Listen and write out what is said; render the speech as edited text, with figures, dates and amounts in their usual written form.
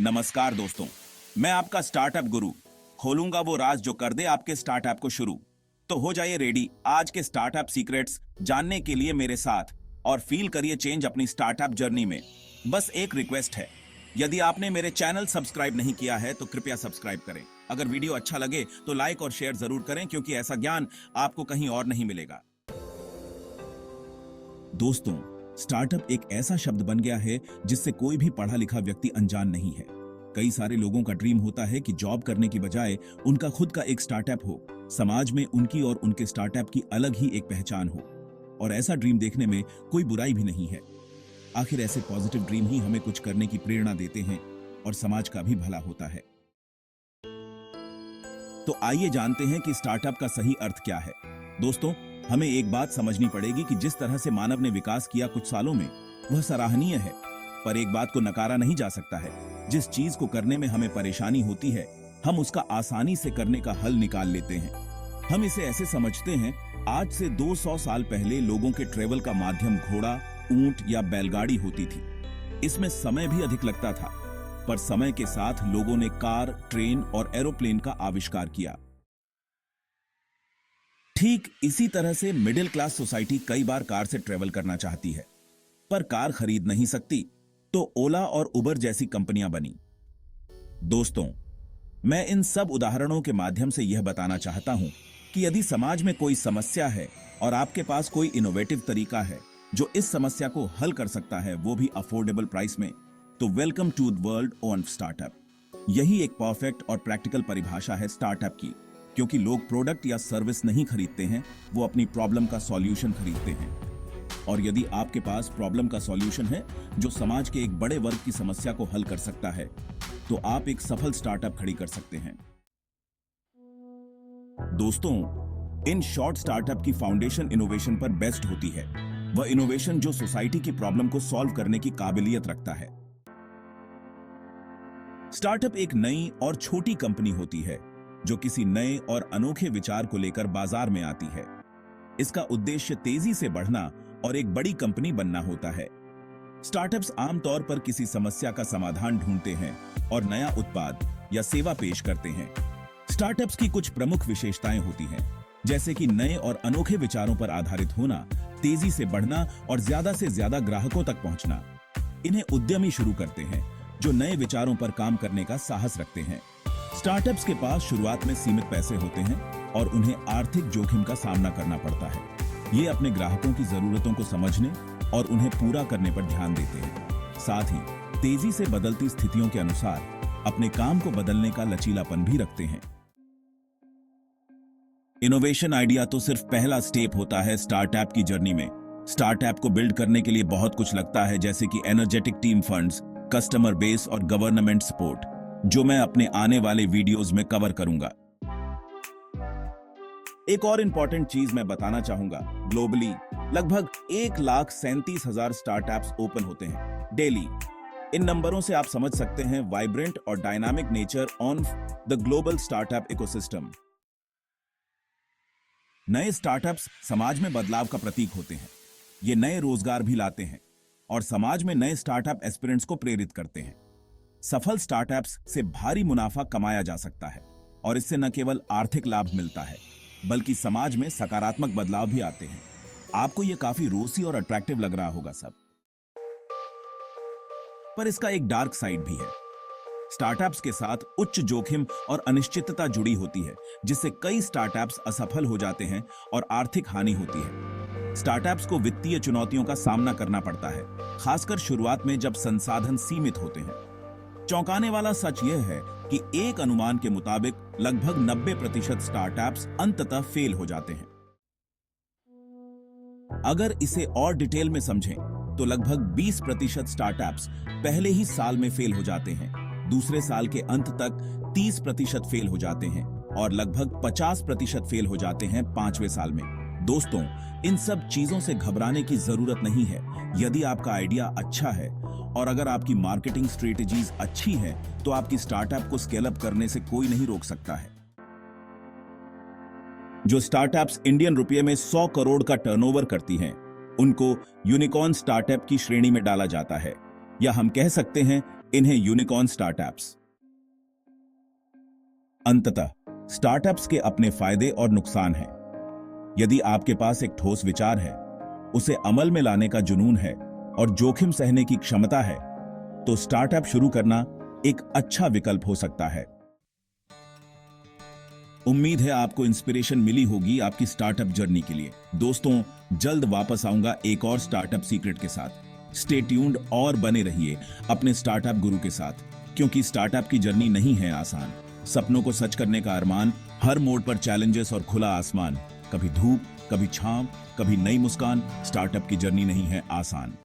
नमस्कार दोस्तों, मैं आपका स्टार्टअप गुरु खोलूंगा वो राज जो कर दे आपके स्टार्टअप को शुरू। तो हो जाइए रेडी आज के स्टार्टअप सीक्रेट्स जानने के लिए मेरे साथ और फील करिए चेंज अपनी स्टार्टअप जर्नी में। बस एक रिक्वेस्ट है, यदि आपने मेरे चैनल सब्सक्राइब नहीं किया है तो कृपया सब्सक्राइब करें। अगर वीडियो अच्छा लगे तो लाइक और शेयर जरूर करें क्योंकि ऐसा ज्ञान आपको कहीं और नहीं मिलेगा। दोस्तों, स्टार्टअप एक ऐसा शब्द बन गया है जिससे कोई भी पढ़ा लिखा व्यक्ति अनजान नहीं है। कई सारे लोगों का ड्रीम होता है कि जॉब करने की बजाय उनका खुद का एक स्टार्टअप हो, समाज में उनकी और उनके स्टार्टअप की अलग ही एक पहचान हो। और ऐसा ड्रीम देखने में कोई बुराई भी नहीं है। आखिर ऐसे पॉजिटिव ड्रीम ही हमें कुछ करने की प्रेरणा देते हैं और समाज का भी भला होता है। तो आइए जानते हैं कि स्टार्टअप का सही अर्थ क्या है। दोस्तों, हमें एक बात समझनी पड़ेगी कि जिस तरह से मानव ने विकास किया कुछ सालों में, वह सराहनीय है, पर एक बात को नकारा नहीं जा सकता है। जिस चीज को करने में हमें परेशानी होती है, हम उसका आसानी से करने का हल निकाल लेते हैं। हम इसे ऐसे समझते हैं, आज से 200 साल पहले लोगों के ट्रेवल का माध्यम घोड़ा, ऊंट या बैलगाड़ी होती थी। इसमें समय भी अधिक लगता था, पर समय के साथ लोगों ने कार, ट्रेन और एरोप्लेन का आविष्कार किया। ठीक इसी तरह से मिडिल क्लास सोसाइटी कई बार कार से ट्रेवल करना चाहती है, पर कार खरीद नहीं सकती, तो ओला और उबर जैसी कंपनियां बनी। दोस्तों, मैं इन सब उदाहरणों के माध्यम से यह बताना चाहता हूं कि यदि समाज में कोई समस्या है और आपके पास कोई इनोवेटिव तरीका है जो इस समस्या को हल कर सकता है, वो भी अफोर्डेबल प्राइस में, तो welcome to the world of startup. यही एक परफेक्ट और प्रैक्टिकल परिभाषा है स्टार्टअप की, क्योंकि लोग प्रोडक्ट या सर्विस नहीं खरीदते हैं, वो अपनी प्रॉब्लम का सॉल्यूशन खरीदते हैं। और यदि आपके पास प्रॉब्लम का सॉल्यूशन है जो समाज के एक बड़े वर्ग की समस्या को हल कर सकता है, तो आप एक सफल स्टार्टअप खड़ी कर सकते हैं। दोस्तों, इन शॉर्ट स्टार्टअप की फाउंडेशन इनोवेशन पर बेस्ड होती है। वह इनोवेशन जो सोसाइटी की प्रॉब्लम को सॉल्व करने की काबिलियत रखता है। स्टार्टअप एक नई और छोटी कंपनी होती है जो किसी नए और अनोखे विचार को लेकर बाजार में आती है। इसका उद्देश्य तेजी से बढ़ना और एक बड़ी कंपनी बनना होता है। स्टार्टअप्स आमतौर पर किसी समस्या का समाधान ढूंढते हैं और नया उत्पाद या सेवा पेश करते हैं। स्टार्टअप्स की कुछ प्रमुख विशेषताएं होती हैं, जैसे कि नए और अनोखे विचारों पर आधारित होना, तेजी से बढ़ना और ज्यादा से ज्यादा ग्राहकों तक पहुंचना। इन्हें उद्यमी शुरू करते हैं जो नए विचारों पर काम करने का साहस रखते हैं। स्टार्टअप्स के पास शुरुआत में सीमित पैसे होते हैं और उन्हें आर्थिक जोखिम का सामना करना पड़ता है। ये अपने ग्राहकों की जरूरतों को समझने और उन्हें पूरा करने पर ध्यान देते हैं। साथ ही तेजी से बदलती स्थितियों के अनुसार अपने काम को बदलने का लचीलापन भी रखते हैं। इनोवेशन आइडिया तो सिर्फ पहला स्टेप होता है स्टार्टअप की जर्नी में। स्टार्टअप को बिल्ड करने के लिए बहुत कुछ लगता है, जैसे कि energetic team funds, customer base और गवर्नमेंट सपोर्ट, जो मैं अपने आने वाले वीडियोस में कवर करूंगा। एक और इंपॉर्टेंट चीज मैं बताना चाहूंगा, ग्लोबली लगभग 1,37,000 स्टार्टअप्स ओपन होते हैं डेली। इन नंबरों से आप समझ सकते हैं वाइब्रेंट और dynamic nature on the global startup ecosystem. नए स्टार्टअप्स समाज में बदलाव का प्रतीक होते हैं। ये नए रोजगार भी लाते हैं और समाज में नए स्टार्टअप एस्पिरेंट्स को प्रेरित करते हैं। सफल स्टार्टअप्स से भारी मुनाफा कमाया जा सकता है और इससे न केवल आर्थिक लाभ मिलता है, बल्कि समाज में सकारात्मक बदलाव भी आते हैं। आपको यह काफी रोसी और अट्रैक्टिव लग रहा होगा सब, पर इसका एक डार्क साइड भी है। स्टार्टअप्स के साथ उच्च जोखिम और अनिश्चितता जुड़ी होती है, जिससे कई स्टार्टअप्स असफल हो जाते हैं और आर्थिक हानि होती है। स्टार्टअप्स को वित्तीय चुनौतियों का सामना करना पड़ता है, खासकर शुरुआत में जब संसाधन सीमित होते हैं। चौंकाने वाला सच यह है कि एक अनुमान के मुताबिक लगभग 90% स्टार्टअप्स अंततः फेल हो जाते हैं। अगर इसे और डिटेल में समझें तो लगभग 20% स्टार्टअप्स पहले ही साल में फेल हो जाते हैं, दूसरे साल के अंत तक 30% फेल हो जाते हैं और लगभग 50% फेल हो जाते हैं 5वें साल में। दोस्तों, इन सब चीजों से घबराने की जरूरत नहीं है। यदि आपका आइडिया अच्छा है और अगर आपकी मार्केटिंग स्ट्रेटेजीज अच्छी है, तो आपकी स्टार्टअप को स्केल अप करने से कोई नहीं रोक सकता है। जो स्टार्टअप्स इंडियन रुपये में 100 करोड़ का टर्नओवर करती हैं, उनको यूनिकॉर्न स्टार्टअप की श्रेणी में डाला जाता है, या हम कह सकते हैं इन्हें यूनिकॉर्न स्टार्टअप्स। अंततः स्टार्टअप्स के अपने फायदे और नुकसान हैं। यदि आपके पास एक ठोस विचार है, उसे अमल में लाने का जुनून है और जोखिम सहने की क्षमता है, तो स्टार्टअप शुरू करना एक अच्छा विकल्प हो सकता है। उम्मीद है आपको इंस्पिरेशन मिली होगी आपकी स्टार्टअप जर्नी के लिए। दोस्तों, जल्द वापस आऊंगा एक और स्टार्टअप सीक्रेट के साथ। स्टे ट्यून्ड और बने रहिए अपने स्टार्टअप गुरु के साथ, क्योंकि स्टार्टअप की जर्नी नहीं है आसान। सपनों को सच करने का अरमान, हर मोड़ पर चैलेंजेस और खुला आसमान, कभी धूप, कभी छांव, कभी नई मुस्कान। स्टार्टअप की जर्नी नहीं है आसान।